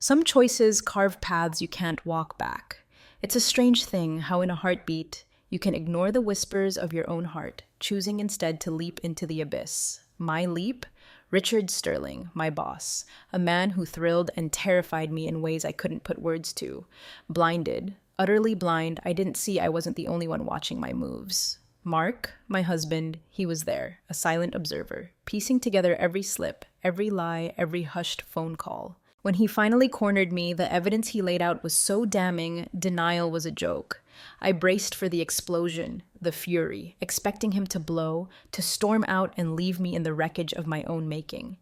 Some choices carve paths you can't walk back. It's a strange thing how, in a heartbeat, you can ignore the whispers of your own heart, choosing instead to leap into the abyss. My leap? Richard Sterling, my boss, a man who thrilled and terrified me in ways I couldn't put words to. Blinded, utterly blind, I didn't see I wasn't the only one watching my moves. Mark, my husband, he was there, a silent observer, piecing together every slip, every lie, every hushed phone call. When he finally cornered me, the evidence he laid out was so damning, denial was a joke. I braced for the explosion, the fury, expecting him to blow, to storm out and leave me in the wreckage of my own making.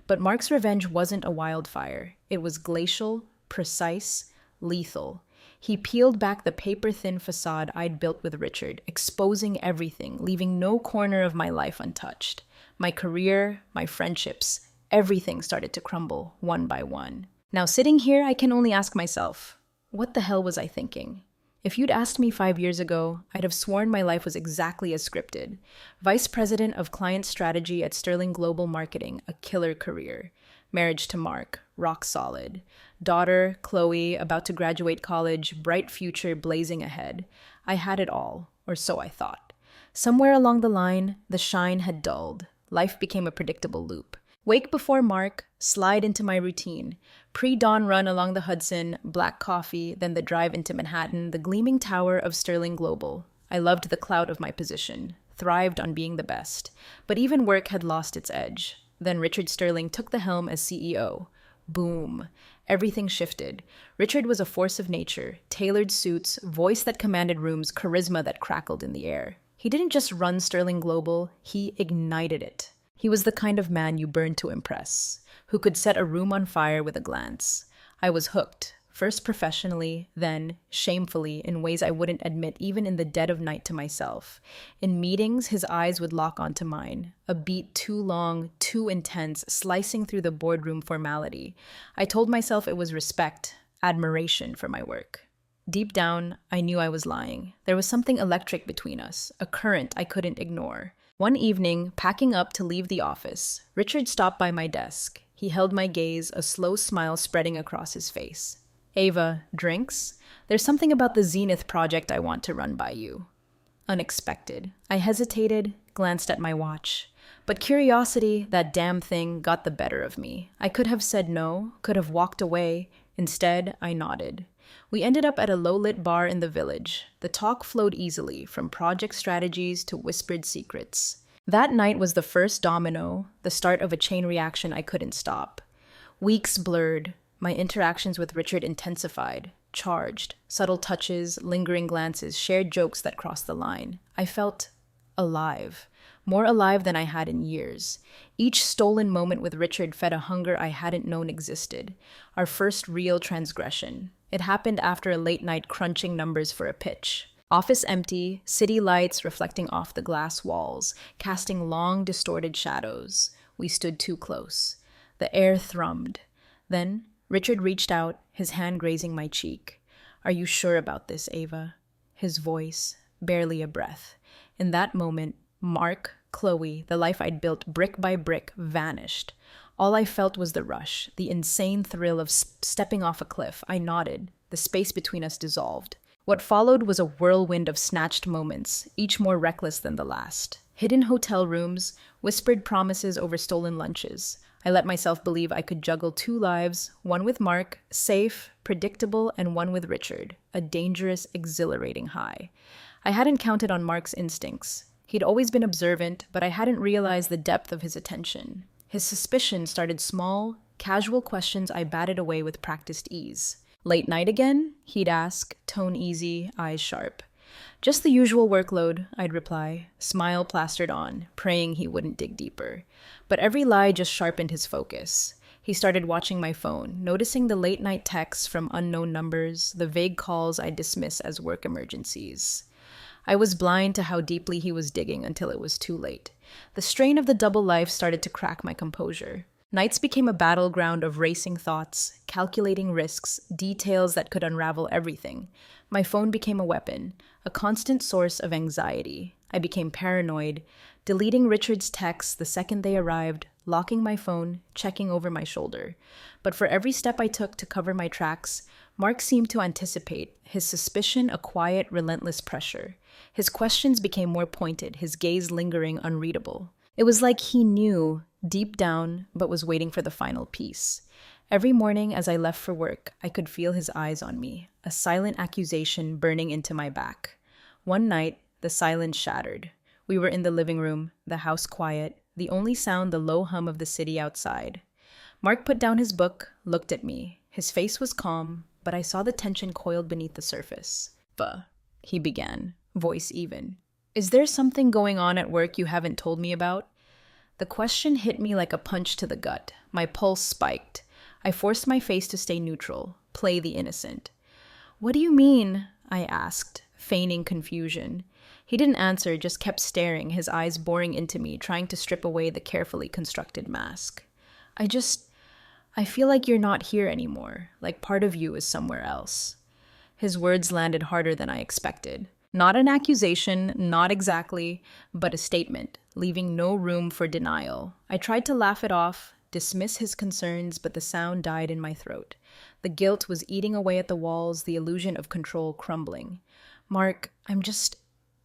But Mark's revenge wasn't a wildfire. It was glacial, precise, lethal. He peeled back the paper-thin facade I'd built with Richard, exposing everything, leaving no corner of my life untouched. My career, my friendships, everything started to crumble, one by one. Now, sitting here, I can only ask myself, what the hell was I thinking? If you'd asked me 5 years ago, I'd have sworn my life was exactly as scripted. Vice President of Client Strategy at Sterling Global Marketing, a killer career. Marriage to Mark, rock solid. Daughter, Chloe, about to graduate college, bright future blazing ahead. I had it all, or so I thought. Somewhere along the line, the shine had dulled. Life became a predictable loop. Wake before Mark, slide into my routine. Pre-dawn run along the Hudson, black coffee, then the drive into Manhattan, the gleaming tower of Sterling Global. I loved the clout of my position, thrived on being the best. But even work had lost its edge. Then Richard Sterling took the helm as CEO. Boom. Everything shifted. Richard was a force of nature, tailored suits, voice that commanded rooms, charisma that crackled in the air. He didn't just run Sterling Global, he ignited it. He was the kind of man you burned to impress, who could set a room on fire with a glance. I was hooked, first professionally, then shamefully, in ways I wouldn't admit even in the dead of night to myself. In meetings, his eyes would lock onto mine, a beat too long, too intense, slicing through the boardroom formality. I told myself it was respect, admiration for my work. Deep down, I knew I was lying. There was something electric between us, a current I couldn't ignore. One evening, packing up to leave the office, Richard stopped by my desk. He held my gaze, a slow smile spreading across his face. Ava, drinks? There's something about the Zenith project I want to run by you. Unexpected. I hesitated, glanced at my watch. But curiosity, that damn thing, got the better of me. I could have said no, could have walked away. Instead, I nodded. We ended up at a low-lit bar in the village. The talk flowed easily, from project strategies to whispered secrets. That night was the first domino, the start of a chain reaction I couldn't stop. Weeks blurred. My interactions with Richard intensified, charged. Subtle touches, lingering glances, shared jokes that crossed the line. I felt alive. More alive than I had in years. Each stolen moment with Richard fed a hunger I hadn't known existed. Our first real transgression. It happened after a late-night crunching numbers for a pitch. Office empty, city lights reflecting off the glass walls, casting long, distorted shadows. We stood too close. The air thrummed. Then, Richard reached out, his hand grazing my cheek. "Are you sure about this, Ava?" His voice, barely a breath. In that moment, Mark, Chloe, the life I'd built brick by brick, vanished. All I felt was the rush, the insane thrill of stepping off a cliff. I nodded. The space between us dissolved. What followed was a whirlwind of snatched moments, each more reckless than the last. Hidden hotel rooms, whispered promises over stolen lunches. I let myself believe I could juggle two lives, one with Mark, safe, predictable, and one with Richard, a dangerous, exhilarating high. I hadn't counted on Mark's instincts. He'd always been observant, but I hadn't realized the depth of his attention. His suspicion started small, casual questions I batted away with practiced ease. "Late night again?" he'd ask, tone easy, eyes sharp. "Just the usual workload," I'd reply, smile plastered on, praying he wouldn't dig deeper. But every lie just sharpened his focus. He started watching my phone, noticing the late-night texts from unknown numbers, the vague calls I'd dismiss as work emergencies. I was blind to how deeply he was digging until it was too late. The strain of the double life started to crack my composure. Nights became a battleground of racing thoughts, calculating risks, details that could unravel everything. My phone became a weapon, a constant source of anxiety. I became paranoid, deleting Richard's texts the second they arrived, locking my phone, checking over my shoulder. But for every step I took to cover my tracks, Mark seemed to anticipate, his suspicion a quiet, relentless pressure. His questions became more pointed, his gaze lingering, unreadable. It was like he knew, deep down, but was waiting for the final piece. Every morning as I left for work, I could feel his eyes on me, a silent accusation burning into my back. One night, the silence shattered. We were in the living room, the house quiet, the only sound the low hum of the city outside. Mark put down his book, looked at me. His face was calm, but I saw the tension coiled beneath the surface. He began, voice even. Is there something going on at work you haven't told me about? The question hit me like a punch to the gut. My pulse spiked. I forced my face to stay neutral, play the innocent. What do you mean? I asked, feigning confusion. He didn't answer, just kept staring, his eyes boring into me, trying to strip away the carefully constructed mask. I feel like you're not here anymore, like part of you is somewhere else. His words landed harder than I expected. Not an accusation, not exactly, but a statement, leaving no room for denial. I tried to laugh it off, dismiss his concerns, but the sound died in my throat. The guilt was eating away at the walls, the illusion of control crumbling. Mark, I'm just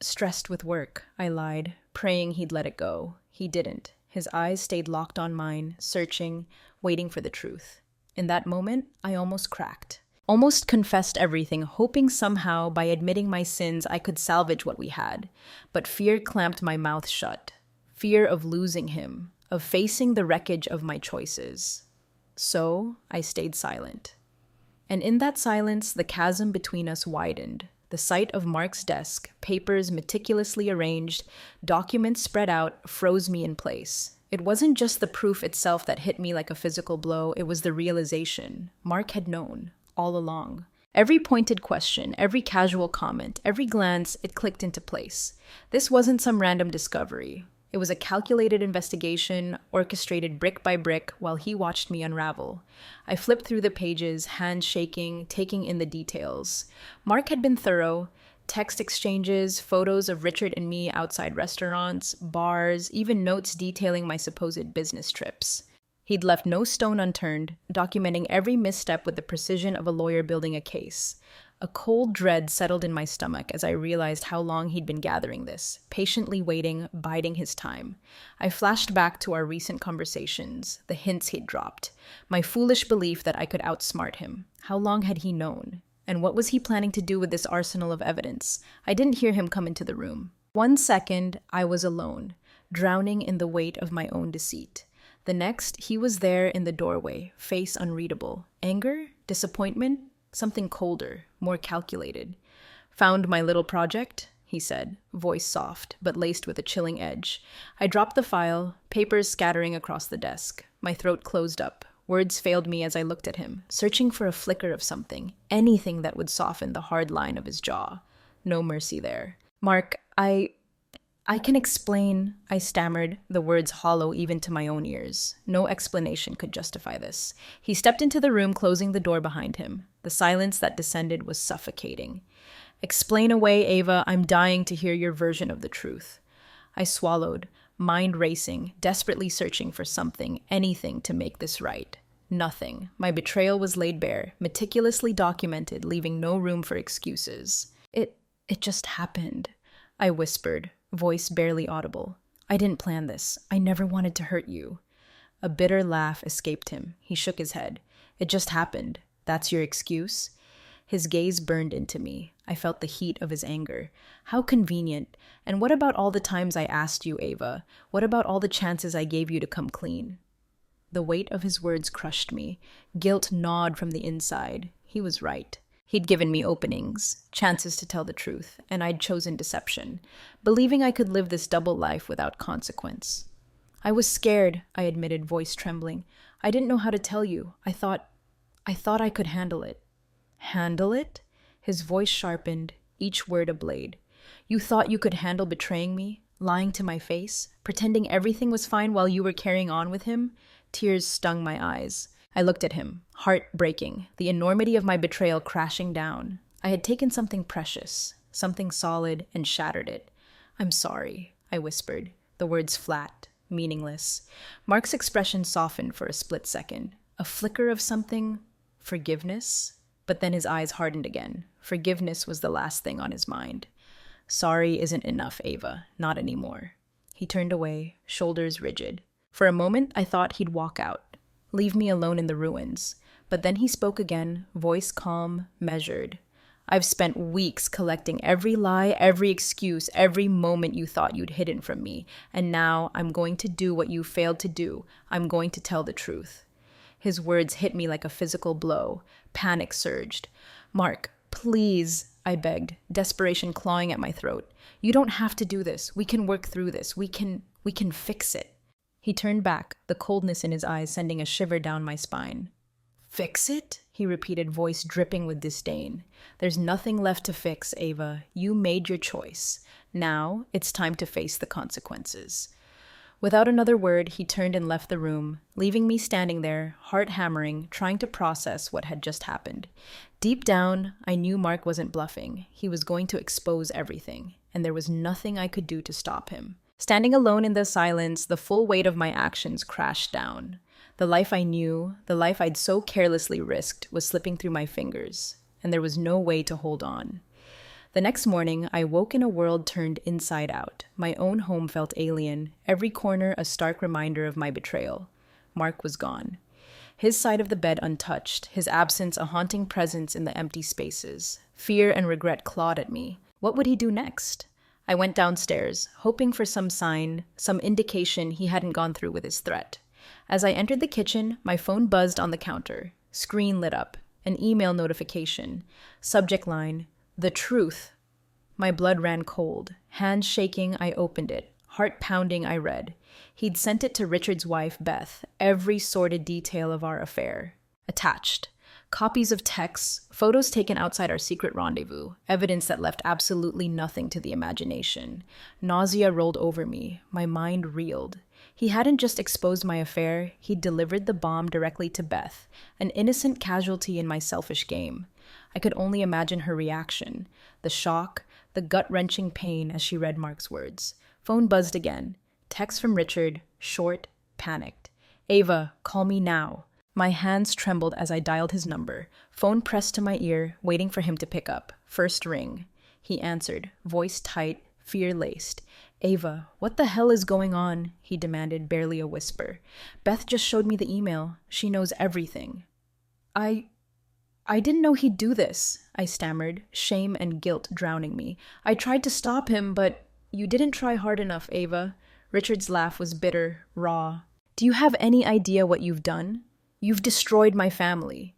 stressed with work, I lied, praying he'd let it go. He didn't. His eyes stayed locked on mine, searching, waiting for the truth. In that moment, I almost cracked. Almost confessed everything, hoping somehow by admitting my sins I could salvage what we had. But fear clamped my mouth shut. Fear of losing him, of facing the wreckage of my choices. So I stayed silent. And in that silence, the chasm between us widened. The sight of Mark's desk, papers meticulously arranged, documents spread out, froze me in place. It wasn't just the proof itself that hit me like a physical blow, it was the realization. Mark had known, all along. Every pointed question, every casual comment, every glance, it clicked into place. This wasn't some random discovery. It was a calculated investigation, orchestrated brick by brick, while he watched me unravel. I flipped through the pages, hands shaking, taking in the details. Mark had been thorough. Text exchanges, photos of Richard and me outside restaurants, bars, even notes detailing my supposed business trips. He'd left no stone unturned, documenting every misstep with the precision of a lawyer building a case. A cold dread settled in my stomach as I realized how long he'd been gathering this, patiently waiting, biding his time. I flashed back to our recent conversations, the hints he'd dropped, my foolish belief that I could outsmart him. How long had he known? And what was he planning to do with this arsenal of evidence? I didn't hear him come into the room. 1 second, I was alone, drowning in the weight of my own deceit. The next, he was there in the doorway, face unreadable. Anger? Disappointment? Something colder, more calculated. Found my little project? He said, voice soft, but laced with a chilling edge. I dropped the file, papers scattering across the desk. My throat closed up. Words failed me as I looked at him, searching for a flicker of something, anything that would soften the hard line of his jaw. No mercy there. Mark, I can explain, I stammered, the words hollow even to my own ears. No explanation could justify this. He stepped into the room, closing the door behind him. The silence that descended was suffocating. Explain away, Ava. I'm dying to hear your version of the truth. I swallowed, mind racing, desperately searching for something, anything to make this right. Nothing. My betrayal was laid bare, meticulously documented, leaving no room for excuses. It just happened, I whispered, voice barely audible. I didn't plan this. I never wanted to hurt you. A bitter laugh escaped him. He shook his head. It just happened. That's your excuse? His gaze burned into me. I felt the heat of his anger. How convenient. And what about all the times I asked you, Ava? What about all the chances I gave you to come clean? The weight of his words crushed me. Guilt gnawed from the inside. He was right. He'd given me openings, chances to tell the truth, and I'd chosen deception, believing I could live this double life without consequence. I was scared, I admitted, voice trembling. I didn't know how to tell you. I thought I could handle it. Handle it? His voice sharpened, each word a blade. You thought you could handle betraying me, lying to my face, pretending everything was fine while you were carrying on with him? Tears stung my eyes. I looked at him, heart breaking, the enormity of my betrayal crashing down. I had taken something precious, something solid, and shattered it. I'm sorry, I whispered, the words flat, meaningless. Mark's expression softened for a split second. A flicker of something? Forgiveness? But then his eyes hardened again. Forgiveness was the last thing on his mind. Sorry isn't enough, Ava. Not anymore. He turned away, shoulders rigid. For a moment, I thought he'd walk out, leave me alone in the ruins. But then he spoke again, voice calm, measured. I've spent weeks collecting every lie, every excuse, every moment you thought you'd hidden from me. And now I'm going to do what you failed to do. I'm going to tell the truth. His words hit me like a physical blow. Panic surged. Mark, please, I begged, desperation clawing at my throat. You don't have to do this. We can work through this. We can fix it. He turned back, the coldness in his eyes sending a shiver down my spine. Fix it? He repeated, voice dripping with disdain. There's nothing left to fix, Ava. You made your choice. Now it's time to face the consequences. Without another word, he turned and left the room, leaving me standing there, heart hammering, trying to process what had just happened. Deep down, I knew Mark wasn't bluffing. He was going to expose everything, and there was nothing I could do to stop him. Standing alone in the silence, the full weight of my actions crashed down. The life I knew, the life I'd so carelessly risked, was slipping through my fingers, and there was no way to hold on. The next morning, I woke in a world turned inside out. My own home felt alien, every corner a stark reminder of my betrayal. Mark was gone. His side of the bed untouched, his absence a haunting presence in the empty spaces. Fear and regret clawed at me. What would he do next? I went downstairs, hoping for some sign, some indication he hadn't gone through with his threat. As I entered the kitchen, my phone buzzed on the counter. Screen lit up. An email notification. Subject line, "The truth." My blood ran cold. Hands shaking, I opened it. Heart pounding, I read. He'd sent it to Richard's wife, Beth, every sordid detail of our affair. Attached. Copies of texts, photos taken outside our secret rendezvous, evidence that left absolutely nothing to the imagination. Nausea rolled over me. My mind reeled. He hadn't just exposed my affair, he'd delivered the bomb directly to Beth, an innocent casualty in my selfish game. I could only imagine her reaction. The shock, the gut-wrenching pain as she read Mark's words. Phone buzzed again. Text from Richard, short, panicked. "Ava, call me now." My hands trembled as I dialed his number. Phone pressed to my ear, waiting for him to pick up. First ring. He answered, voice tight, fear-laced. "Ava, what the hell is going on?" he demanded, barely a whisper. "Beth just showed me the email. She knows everything." I didn't know he'd do this," I stammered, shame and guilt drowning me. "I tried to stop him, but you didn't try hard enough, Ava." Richard's laugh was bitter, raw. "Do you have any idea what you've done? You've destroyed my family."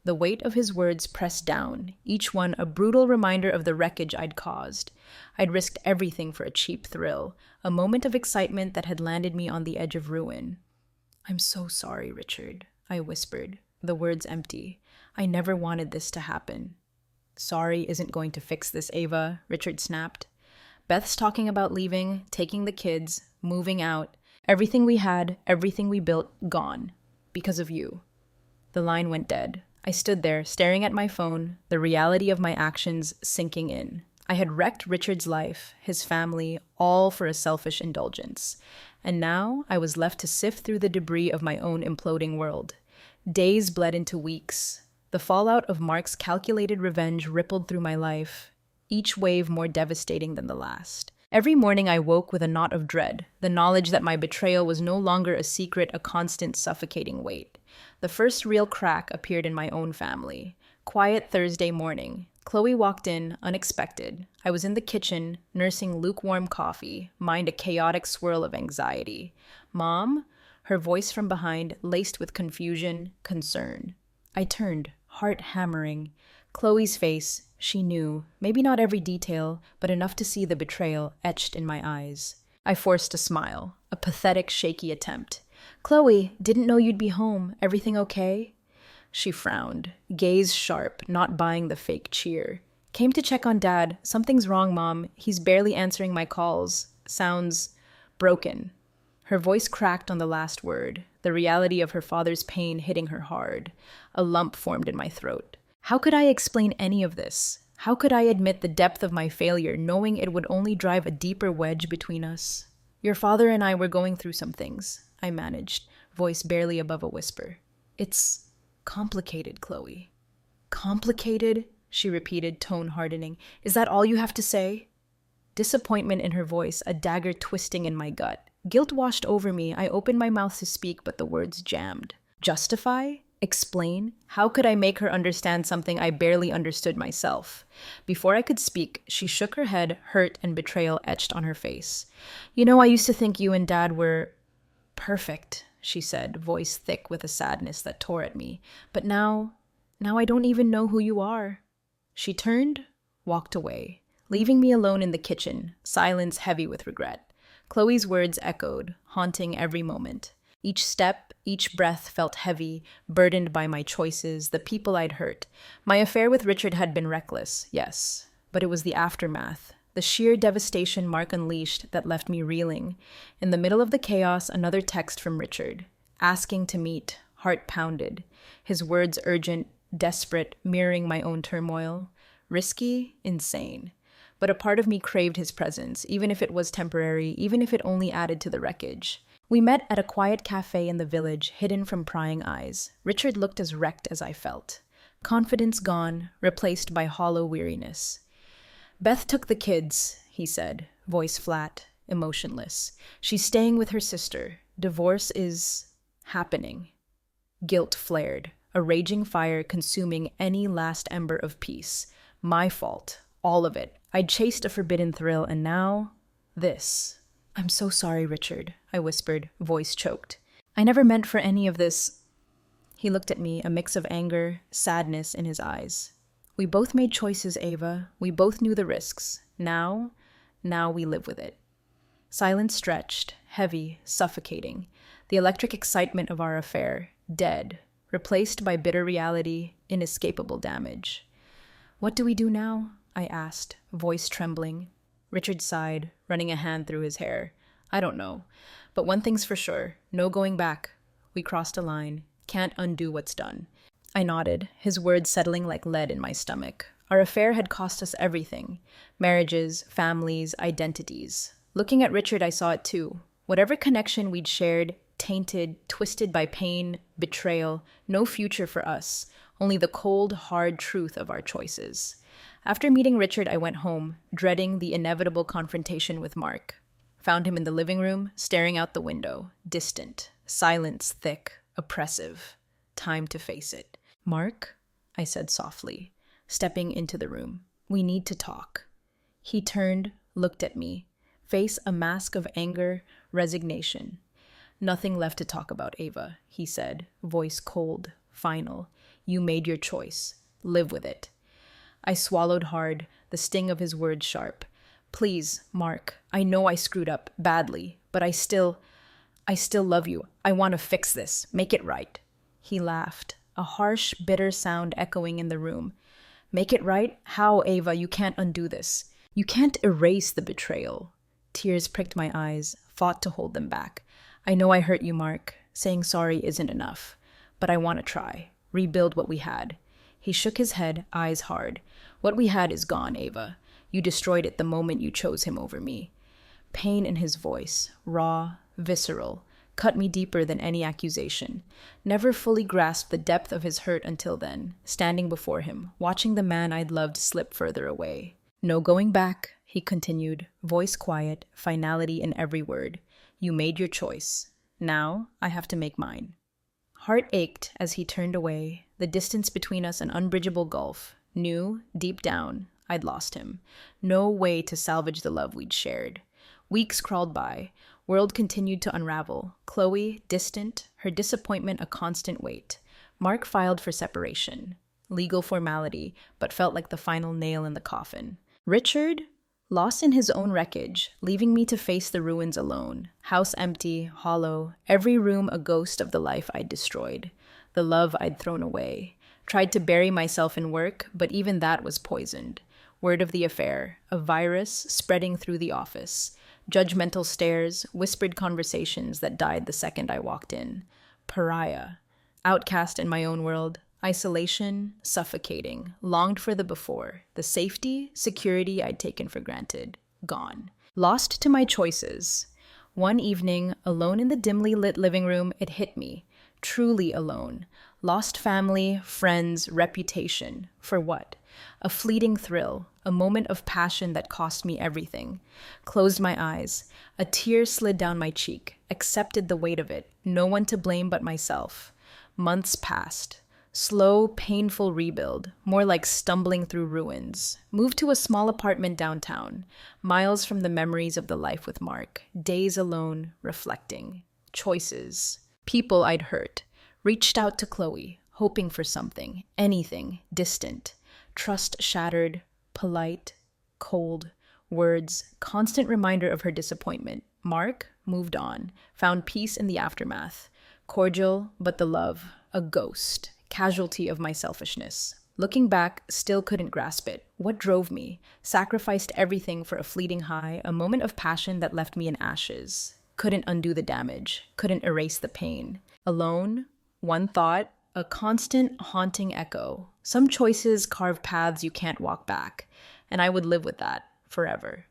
The weight of his words pressed down, each one a brutal reminder of the wreckage I'd caused. I'd risked everything for a cheap thrill, a moment of excitement that had landed me on the edge of ruin. "I'm so sorry, Richard," I whispered, the words empty. "I never wanted this to happen." "Sorry isn't going to fix this, Ava," Richard snapped. "Beth's talking about leaving, taking the kids, moving out. Everything we had, everything we built, gone. Because of you." The line went dead. I stood there, staring at my phone, the reality of my actions sinking in. I had wrecked Richard's life, his family, all for a selfish indulgence. And now I was left to sift through the debris of my own imploding world. Days bled into weeks. The fallout of Mark's calculated revenge rippled through my life, each wave more devastating than the last. Every morning I woke with a knot of dread, the knowledge that my betrayal was no longer a secret, a constant, suffocating weight. The first real crack appeared in my own family. Quiet Thursday morning. Chloe walked in, unexpected. I was in the kitchen, nursing lukewarm coffee, mind a chaotic swirl of anxiety. "Mom?" Her voice from behind, laced with confusion, concern. I turned, heart hammering. Chloe's face, she knew, maybe not every detail, but enough to see the betrayal etched in my eyes. I forced a smile, a pathetic, shaky attempt. "Chloe, didn't know you'd be home. Everything okay?" She frowned, gaze sharp, not buying the fake cheer. "Came to check on Dad. Something's wrong, Mom. He's barely answering my calls. Sounds broken." Her voice cracked on the last word, the reality of her father's pain hitting her hard. A lump formed in my throat. How could I explain any of this? How could I admit the depth of my failure, knowing it would only drive a deeper wedge between us? Your father and I were going through some things, I managed, voice barely above a whisper. It's complicated, Chloe. Complicated? She repeated, tone hardening. Is that all you have to say? Disappointment in her voice, a dagger twisting in my gut. Guilt washed over me. I opened my mouth to speak, but the words jammed. Justify? Explain? How could I make her understand something I barely understood myself? Before I could speak, she shook her head, hurt and betrayal etched on her face. You know, I used to think you and Dad were perfect, she said, voice thick with a sadness that tore at me. But now I don't even know who you are. She turned, walked away, leaving me alone in the kitchen, silence heavy with regret. Chloe's words echoed, haunting every moment. Each step, each breath felt heavy, burdened by my choices, the people I'd hurt. My affair with Richard had been reckless, yes, but it was the aftermath, the sheer devastation Mark unleashed that left me reeling. In the middle of the chaos, another text from Richard, asking to meet, heart pounded, his words urgent, desperate, mirroring my own turmoil. Risky, insane. But a part of me craved his presence, even if it was temporary, even if it only added to the wreckage. We met at a quiet cafe in the village, hidden from prying eyes. Richard looked as wrecked as I felt. Confidence gone, replaced by hollow weariness. Beth took the kids, he said, voice flat, emotionless. She's staying with her sister. Divorce is happening. Guilt flared, a raging fire consuming any last ember of peace. My fault, all of it. I'd chased a forbidden thrill, and now, this. I'm so sorry, Richard, I whispered, voice choked. I never meant for any of this. He looked at me, a mix of anger, sadness in his eyes. We both made choices, Ava. We both knew the risks. Now we live with it. Silence stretched, heavy, suffocating. The electric excitement of our affair, dead, replaced by bitter reality, inescapable damage. What do we do now? I asked, voice trembling. Richard sighed, running a hand through his hair. I don't know. But one thing's for sure. No going back. We crossed a line. Can't undo what's done. I nodded, his words settling like lead in my stomach. Our affair had cost us everything. Marriages, families, identities. Looking at Richard, I saw it too. Whatever connection we'd shared, tainted, twisted by pain, betrayal, no future for us. Only the cold, hard truth of our choices. After meeting Richard, I went home, dreading the inevitable confrontation with Mark. Found him in the living room, staring out the window, distant, silence thick, oppressive. Time to face it. Mark, I said softly, stepping into the room. We need to talk. He turned, looked at me, face a mask of anger, resignation. Nothing left to talk about, Ava, he said, voice cold, final. You made your choice. Live with it. I swallowed hard, the sting of his words sharp. Please, Mark, I know I screwed up badly, but I still love you. I want to fix this, make it right. He laughed, a harsh, bitter sound echoing in the room. Make it right? How, Ava? You can't undo this. You can't erase the betrayal. Tears pricked my eyes, fought to hold them back. I know I hurt you, Mark. Saying sorry isn't enough. But I want to try. Rebuild what we had. He shook his head, eyes hard. What we had is gone, Ava. You destroyed it the moment you chose him over me. Pain in his voice, raw, visceral, cut me deeper than any accusation. Never fully grasped the depth of his hurt until then, standing before him, watching the man I'd loved slip further away. No going back, he continued, voice quiet, finality in every word. You made your choice. Now I have to make mine. Heart ached as he turned away, the distance between us an unbridgeable gulf. Knew, deep down, I'd lost him. No way to salvage the love we'd shared. Weeks crawled by. World continued to unravel. Chloe, distant, her disappointment a constant weight. Mark filed for separation. Legal formality, but felt like the final nail in the coffin. Richard, lost in his own wreckage, leaving me to face the ruins alone. House empty, hollow, every room a ghost of the life I'd destroyed. The love I'd thrown away. Tried to bury myself in work, but even that was poisoned. Word of the affair, a virus spreading through the office. Judgmental stares, whispered conversations that died the second I walked in. Pariah. Outcast in my own world, Isolation, suffocating. Longed for the before. The safety, security I'd taken for granted. Gone. Lost to my choices. One evening, alone in the dimly lit living room, it hit me. Truly alone. Lost family, friends, reputation. For what? A fleeting thrill, a moment of passion that cost me everything. Closed my eyes. A tear slid down my cheek. Accepted the weight of it. No one to blame but myself. Months passed. Slow, painful rebuild, more like stumbling through ruins. Moved to a small apartment downtown, miles from the memories of the life with Mark. Days alone, reflecting. Choices. People I'd hurt. Reached out to Chloe, hoping for something, anything, distant. Trust shattered, polite, cold. Words, constant reminder of her disappointment. Mark moved on, found peace in the aftermath. Cordial, but the love, a ghost. Casualty of my selfishness. Looking back, still couldn't grasp it. What drove me? Sacrificed everything for a fleeting high, a moment of passion that left me in ashes. Couldn't undo the damage. Couldn't erase the pain. Alone, one thought, a constant, haunting echo. Some choices carve paths you can't walk back, and I would live with that forever.